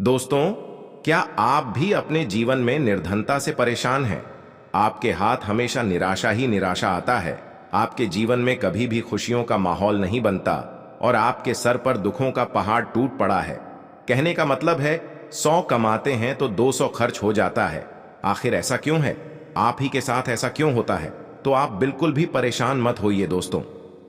दोस्तों, क्या आप भी अपने जीवन में निर्धनता से परेशान हैं? आपके हाथ हमेशा निराशा ही निराशा आता है। आपके जीवन में कभी भी खुशियों का माहौल नहीं बनता और आपके सर पर दुखों का पहाड़ टूट पड़ा है। कहने का मतलब है 100 कमाते हैं तो 200 खर्च हो जाता है। आखिर ऐसा क्यों है? आप ही के साथ ऐसा क्यों होता है? तो आप बिल्कुल भी परेशान मत होइए दोस्तों,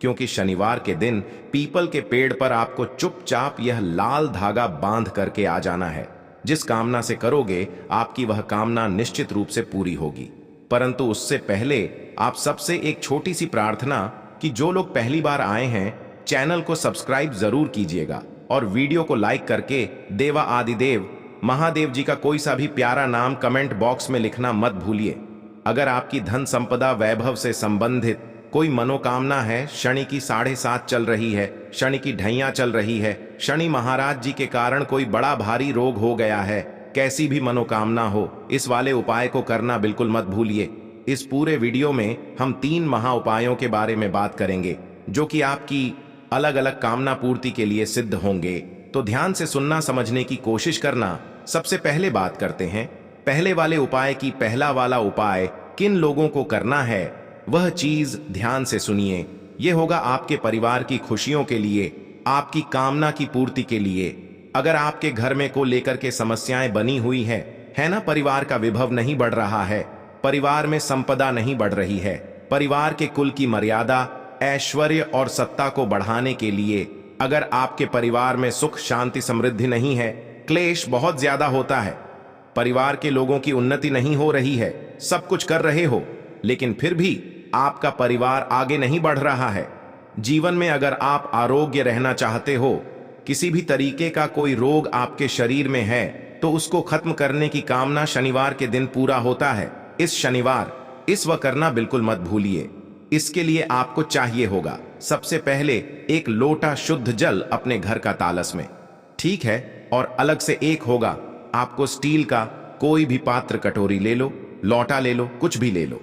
क्योंकि शनिवार के दिन पीपल के पेड़ पर आपको चुपचाप यह लाल धागा बांध करके आ जाना है। जिस कामना से करोगे, आपकी वह कामना निश्चित रूप से पूरी होगी। परंतु उससे पहले आप सबसे एक छोटी सी प्रार्थना कि जो लोग पहली बार आए हैं, चैनल को सब्सक्राइब जरूर कीजिएगा और वीडियो को लाइक करके देवा आदिदेव महादेव जी का कोई सा भी प्यारा नाम कमेंट बॉक्स में लिखना मत भूलिए। अगर आपकी धन संपदा वैभव से संबंधित कोई मनोकामना है, शनि की 7.5 चल रही है, शनि की ढैया चल रही है, शनि महाराज जी के कारण कोई बड़ा भारी रोग हो गया है, कैसी भी मनोकामना हो, इस वाले उपाय को करना बिल्कुल मत भूलिए। इस पूरे वीडियो में हम 3 महा उपायों के बारे में बात करेंगे जो कि आपकी अलग अलग कामना पूर्ति के लिए सिद्ध होंगे। तो ध्यान से सुनना, समझने की कोशिश करना। सबसे पहले बात करते हैं पहले वाले उपाय की। पहला वाला उपाय किन लोगों को करना है, वह चीज ध्यान से सुनिए। यह होगा आपके परिवार की खुशियों के लिए, आपकी कामना की पूर्ति के लिए। अगर आपके घर में को लेकर के समस्याएं बनी हुई है ना, परिवार का विभव नहीं बढ़ रहा है, परिवार में संपदा नहीं बढ़ रही है, परिवार के कुल की मर्यादा, ऐश्वर्य और सत्ता को बढ़ाने के लिए अगर आपके परिवार में सुख शांति समृद्धि नहीं है, क्लेश बहुत ज्यादा होता है, परिवार के लोगों की उन्नति नहीं हो रही है, सब कुछ कर रहे हो लेकिन फिर भी आपका परिवार आगे नहीं बढ़ रहा है। जीवन में अगर आप आरोग्य रहना चाहते हो, किसी भी तरीके का कोई रोग आपके शरीर में है, तो उसको खत्म करने की कामना शनिवार के दिन पूरा होता है। इस शनिवार इस वह करना बिल्कुल मत भूलिए। इसके लिए आपको चाहिए होगा सबसे पहले एक लोटा शुद्ध जल अपने घर का तालस में, ठीक है, और अलग से एक होगा आपको स्टील का कोई भी पात्र, कटोरी ले लो, लोटा ले लो, कुछ भी ले लो,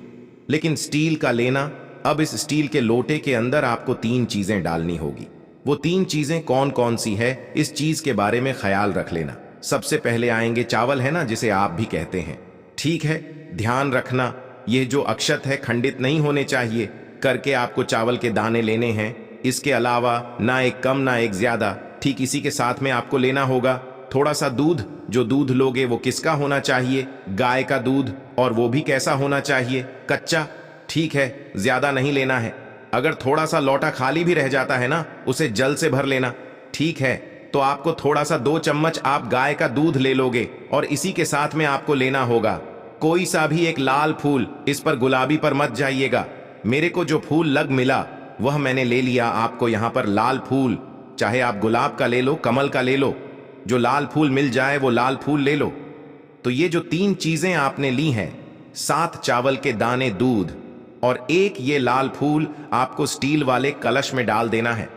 लेकिन स्टील का लेना। अब इस स्टील के लोटे के अंदर आपको 3 चीजें डालनी होगी। वो 3 चीजें कौन कौन सी है, इस चीज के बारे में ख्याल रख लेना। सबसे पहले आएंगे चावल, है ना, जिसे आप भी कहते हैं, ठीक है। ध्यान रखना, ये जो अक्षत है खंडित नहीं होने चाहिए करके आपको चावल के दाने लेने हैं। इसके अलावा ना एक कम ना एक ज्यादा। ठीक इसी के साथ में आपको लेना होगा थोड़ा सा दूध। जो दूध लोगे वो किसका होना चाहिए? गाय का दूध, और वो भी कैसा होना चाहिए? कच्चा, ठीक है, ज्यादा नहीं लेना है। अगर थोड़ा सा लोटा खाली भी रह जाता है ना, उसे जल से भर लेना, ठीक है। तो आपको थोड़ा सा 2 चम्मच आप गाय का दूध ले लोगे और इसी के साथ में आपको लेना होगा कोई सा भी एक लाल फूल। इस पर गुलाबी पर मत जाइएगा, मेरे को जो फूल लग मिला वह मैंने ले लिया। आपको यहां पर लाल फूल, चाहे आप गुलाब का ले लो, कमल का ले लो, जो लाल फूल मिल जाए वो लाल फूल ले लो। तो ये जो 3 चीजें आपने ली हैं, 7 चावल के दाने, दूध और एक ये लाल फूल, आपको स्टील वाले कलश में डाल देना है।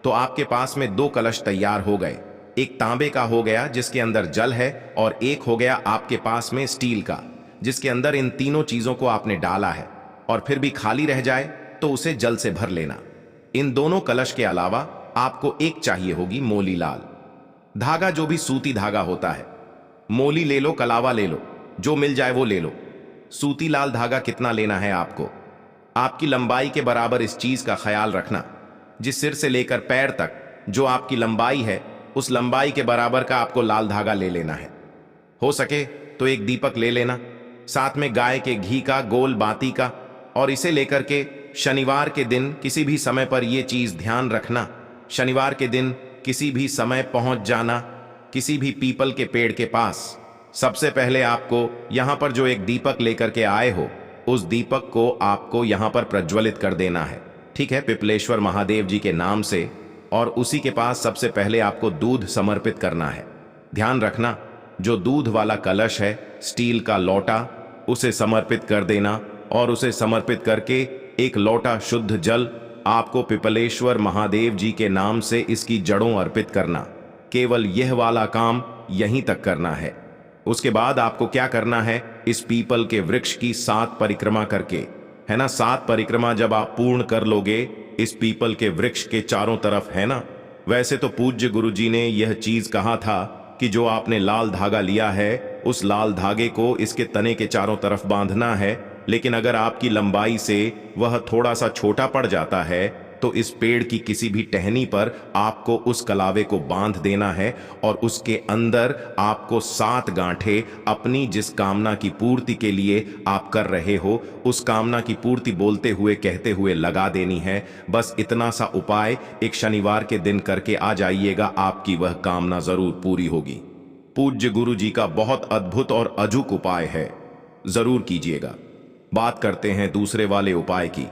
तो आपके पास में 2 कलश तैयार हो गए। एक तांबे का हो गया जिसके अंदर जल है, और एक हो गया आपके पास में स्टील का जिसके अंदर इन तीनों चीजों को आपने डाला है। और फिर भी खाली रह जाए तो उसे जल से भर लेना। इन दोनों कलश के अलावा आपको एक चाहिए होगी मोली लाल धागा, जो भी सूती धागा होता है। मोली ले लो, कलावा ले लो, जो मिल जाए वो ले लो। सूती लाल धागा कितना लेना है आपको? आपकी लंबाई के बराबर इस चीज का ख्याल रखना। जिस सिर से लेकर पैर तक जो आपकी लंबाई है, उस लंबाई के बराबर का आपको लाल धागा ले लेना है। हो सके तो एक दीपक ले लेना, साथ में गाय के घी का गोल बाती का, और इसे लेकर के शनिवार के दिन किसी भी समय पर यह चीज ध्यान रखना, शनिवार के दिन किसी भी समय पहुंच जाना किसी भी पीपल के पेड़ के पास। सबसे पहले आपको यहां पर जो एक दीपक लेकर के आए हो, उस दीपक को आपको यहां पर प्रज्वलित कर देना है, ठीक है, पिपलेश्वर महादेव जी के नाम से। और उसी के पास सबसे पहले आपको दूध समर्पित करना है। ध्यान रखना, जो दूध वाला कलश है, स्टील का लोटा, उसे समर्पित कर देना, और उसे समर्पित करके एक लोटा शुद्ध जल आपको पिपलेश्वर महादेव जी के नाम से इसकी जड़ों अर्पित करना। केवल यह वाला काम यहीं तक करना है। उसके बाद आपको क्या करना है, इस पीपल के वृक्ष की 7 परिक्रमा करके, है ना, 7 परिक्रमा जब आप पूर्ण कर लोगे इस पीपल के वृक्ष के चारों तरफ, है ना। वैसे तो पूज्य गुरु जी ने यह चीज कहा था कि जो आपने लाल धागा लिया है उस लाल धागे को इसके तने के चारों तरफ बांधना है, लेकिन अगर आपकी लंबाई से वह थोड़ा सा छोटा पड़ जाता है तो इस पेड़ की किसी भी टहनी पर आपको उस कलावे को बांध देना है और उसके अंदर आपको 7 गांठें अपनी जिस कामना की पूर्ति के लिए आप कर रहे हो उस कामना की पूर्ति बोलते हुए कहते हुए लगा देनी है। बस इतना सा उपाय एक शनिवार के दिन करके आ जाइएगा, आपकी वह कामना जरूर पूरी होगी। पूज्य गुरु जी का बहुत अद्भुत और अजूक उपाय है, जरूर कीजिएगा। बात करते हैं दूसरे वाले उपाय की।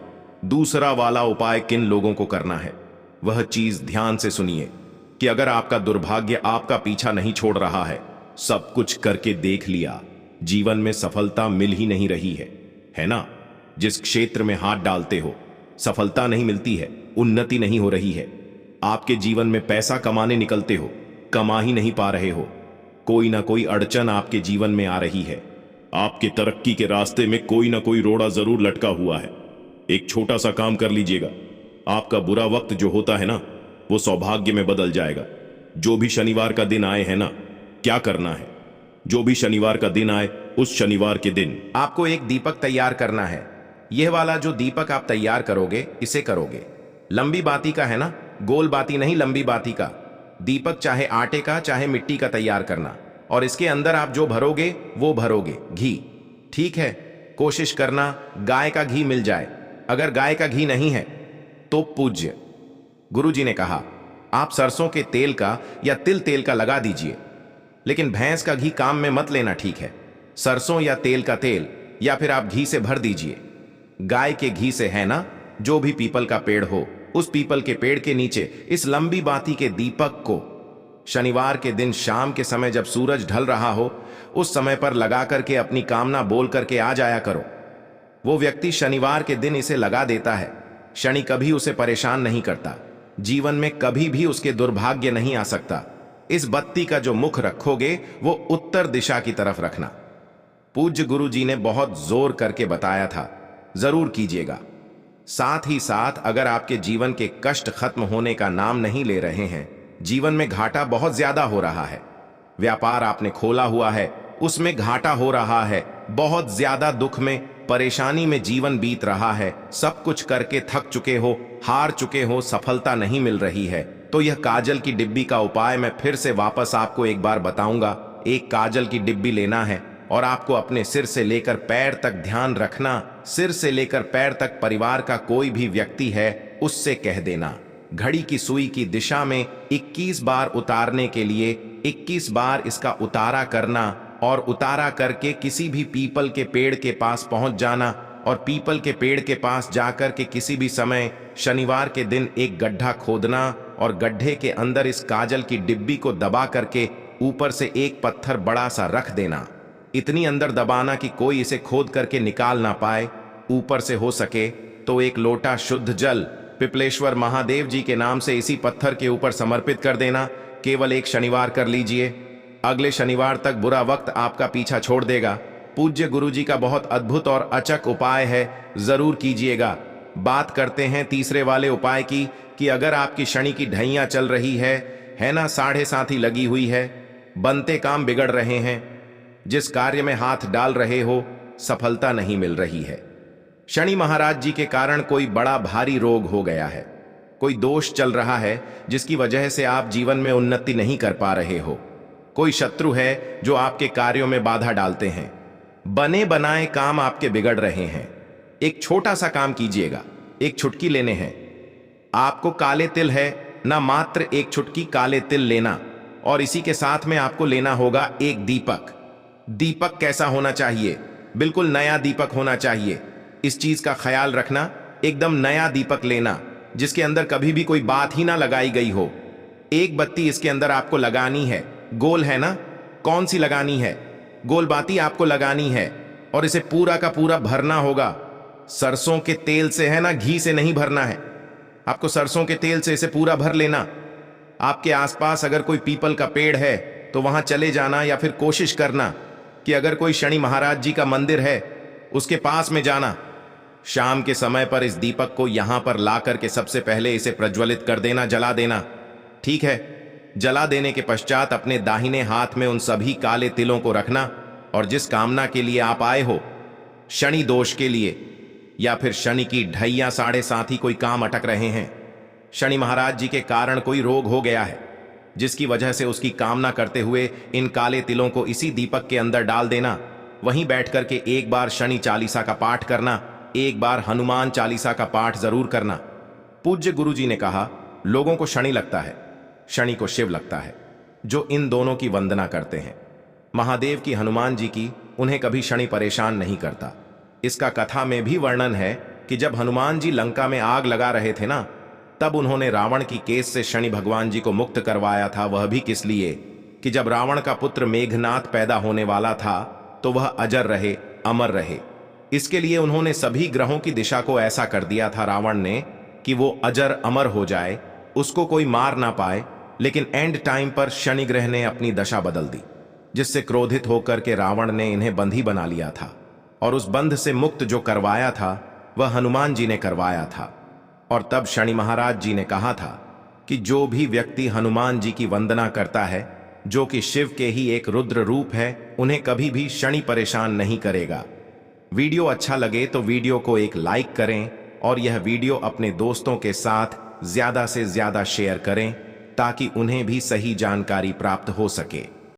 दूसरा वाला उपाय किन लोगों को करना है वह चीज ध्यान से सुनिए कि अगर आपका दुर्भाग्य आपका पीछा नहीं छोड़ रहा है, सब कुछ करके देख लिया, जीवन में सफलता मिल ही नहीं रही है ना? जिस क्षेत्र में हाथ डालते हो सफलता नहीं मिलती है, उन्नति नहीं हो रही है, आपके जीवन में पैसा कमाने निकलते हो, कमा ही नहीं पा रहे हो, कोई ना कोई अड़चन आपके जीवन में आ रही है, आपके तरक्की के रास्ते में कोई ना कोई रोड़ा जरूर लटका हुआ है। एक छोटा सा काम कर लीजिएगा, आपका बुरा वक्त जो होता है ना वो सौभाग्य में बदल जाएगा। जो भी शनिवार का दिन आए है ना, क्या करना है, जो भी शनिवार का दिन आए उस शनिवार के दिन आपको एक दीपक तैयार करना है। यह वाला जो दीपक आप तैयार करोगे इसे करोगे लंबी बाती का है ना, गोल बाती नहीं, लंबी बाती का दीपक, चाहे आटे का चाहे मिट्टी का तैयार करना, और इसके अंदर आप जो भरोगे वो भरोगे घी। ठीक है, कोशिश करना गाय का घी मिल जाए, अगर गाय का घी नहीं है तो पूज्य गुरु जी ने कहा आप सरसों के तेल का या तिल तेल का लगा दीजिए, लेकिन भैंस का घी काम में मत लेना, ठीक है? सरसों या तेल का तेल या फिर आप घी से भर दीजिए। गाय के घी से है ना, जो भी पीपल का पेड़ हो उस पीपल के पेड़ के नीचे इस लंबी बाती के दीपक को शनिवार के दिन शाम के समय जब सूरज ढल रहा हो उस समय पर लगा करके अपनी कामना बोल करके आ जाया करो। वो व्यक्ति शनिवार के दिन इसे लगा देता है, शनि कभी उसे परेशान नहीं करता, जीवन में कभी भी उसके दुर्भाग्य नहीं आ सकता। इस बत्ती का जो मुख रखोगे वो उत्तर दिशा की तरफ रखना। पूज्य गुरु जी ने बहुत जोर करके बताया था, जरूर कीजिएगा। साथ ही साथ अगर आपके जीवन के कष्ट खत्म होने का नाम नहीं ले रहे हैं, जीवन में घाटा बहुत ज्यादा हो रहा है, व्यापार आपने खोला हुआ है उसमें घाटा हो रहा है, बहुत ज्यादा दुख में परेशानी में जीवन बीत रहा है, सब कुछ करके थक चुके हो, हार चुके हो, सफलता नहीं मिल रही है, तो यह काजल की डिब्बी का उपाय मैं फिर से वापस आपको एक बार बताऊंगा। एक काजल की डिब्बी लेना है और आपको अपने सिर से लेकर पैर तक ध्यान रखना, सिर से लेकर पैर तक परिवार का कोई भी व्यक्ति है उससे कह देना, घड़ी की सुई की दिशा में 21 बार उतारने के लिए 21 बार इसका उतारा करना, और उतारा करके किसी भी पीपल के पेड़ के पास पहुंच जाना और पीपल के पेड़ के पास जाकर के किसी भी समय शनिवार के दिन एक गड्ढा खोदना और गड्ढे के अंदर इस काजल की डिब्बी को दबा करके ऊपर से एक पत्थर बड़ा सा रख देना, इतनी अंदर दबाना कि कोई इसे खोद करके निकाल ना पाए। ऊपर से हो सके तो एक लोटा शुद्ध जल पिपलेश्वर महादेव जी के नाम से इसी पत्थर के ऊपर समर्पित कर देना। केवल एक शनिवार कर लीजिए, अगले शनिवार तक बुरा वक्त आपका पीछा छोड़ देगा। पूज्य गुरु जी का बहुत अद्भुत और अचक उपाय है, जरूर कीजिएगा। बात करते हैं तीसरे वाले उपाय की कि अगर आपकी शनि की ढैया चल रही है ना, 7.5 लगी हुई है, बनते काम बिगड़ रहे हैं, जिस कार्य में हाथ डाल रहे हो सफलता नहीं मिल रही है, शनि महाराज जी के कारण कोई बड़ा भारी रोग हो गया है, कोई दोष चल रहा है जिसकी वजह से आप जीवन में उन्नति नहीं कर पा रहे हो, कोई शत्रु है जो आपके कार्यों में बाधा डालते हैं, बने बनाए काम आपके बिगड़ रहे हैं, एक छोटा सा काम कीजिएगा। एक छुटकी लेने हैं, आपको काले तिल है ना, मात्र एक छुटकी काले तिल लेना और इसी के साथ में आपको लेना होगा एक दीपक। दीपक कैसा होना चाहिए? बिल्कुल नया दीपक होना चाहिए। इस चीज का ख्याल रखना, एकदम नया दीपक लेना जिसके अंदर कभी भी कोई बात ही ना लगाई गई हो। एक बत्ती इसके अंदर आपको लगानी है, गोल है ना, कौन सी लगानी है? गोल बाती आपको लगानी है और इसे पूरा का पूरा भरना होगा। सरसों के तेल से है ना, घी से नहीं भरना है, आपको सरसों के तेल से इसे पूरा भर लेना। आपके आसपास अगर कोई पीपल का पेड़ है तो वहां चले जाना, या फिर कोशिश करना कि अगर कोई शनि महाराज जी का मंदिर है उसके पास में जाना। शाम के समय पर इस दीपक को यहां पर ला करके सबसे पहले इसे प्रज्वलित कर देना, जला देना। ठीक है, जला देने के पश्चात अपने दाहिने हाथ में उन सभी काले तिलों को रखना और जिस कामना के लिए आप आए हो, शनि दोष के लिए या फिर शनि की ढैया 7.5 ही कोई काम अटक रहे हैं, शनि महाराज जी के कारण कोई रोग हो गया है जिसकी वजह से उसकी कामना करते हुए इन काले तिलों को इसी दीपक के अंदर डाल देना। वहीं बैठ करके एक बार शनि चालीसा का पाठ करना, एक बार हनुमान चालीसा का पाठ जरूर करना। पूज्य गुरु जी ने कहा, लोगों को शनि लगता है, शनि को शिव लगता है, जो इन दोनों की वंदना करते हैं। महादेव की, हनुमान जी की, उन्हें कभी शनि परेशान नहीं करता। इसका कथा में भी वर्णन है कि जब हनुमान जी लंका में आग लगा रहे थे ना, तब उन्होंने रावण की केस से शनि भगवान जी को मुक्त करवाया था। वह भी किस लिए कि जब रावण का पुत्र मेघनाथ पैदा होने वाला था तो वह अजर रहे, अमर रहे। इसके लिए उन्होंने सभी ग्रहों की दिशा को ऐसा कर दिया था रावण ने कि वो अजर अमर हो जाए, उसको कोई मार ना पाए। लेकिन एंड टाइम पर शनि ग्रह ने अपनी दशा बदल दी, जिससे क्रोधित होकर के रावण ने इन्हें बंधी बना लिया था और उस बंध से मुक्त जो करवाया था वह हनुमान जी ने करवाया था। और तब शनि महाराज जी ने कहा था कि जो भी व्यक्ति हनुमान जी की वंदना करता है, जो कि शिव के ही एक रुद्र रूप है, उन्हें कभी भी शनि परेशान नहीं करेगा। वीडियो अच्छा लगे तो वीडियो को एक लाइक करें और यह वीडियो अपने दोस्तों के साथ ज्यादा से ज्यादा शेयर करें ताकि उन्हें भी सही जानकारी प्राप्त हो सके।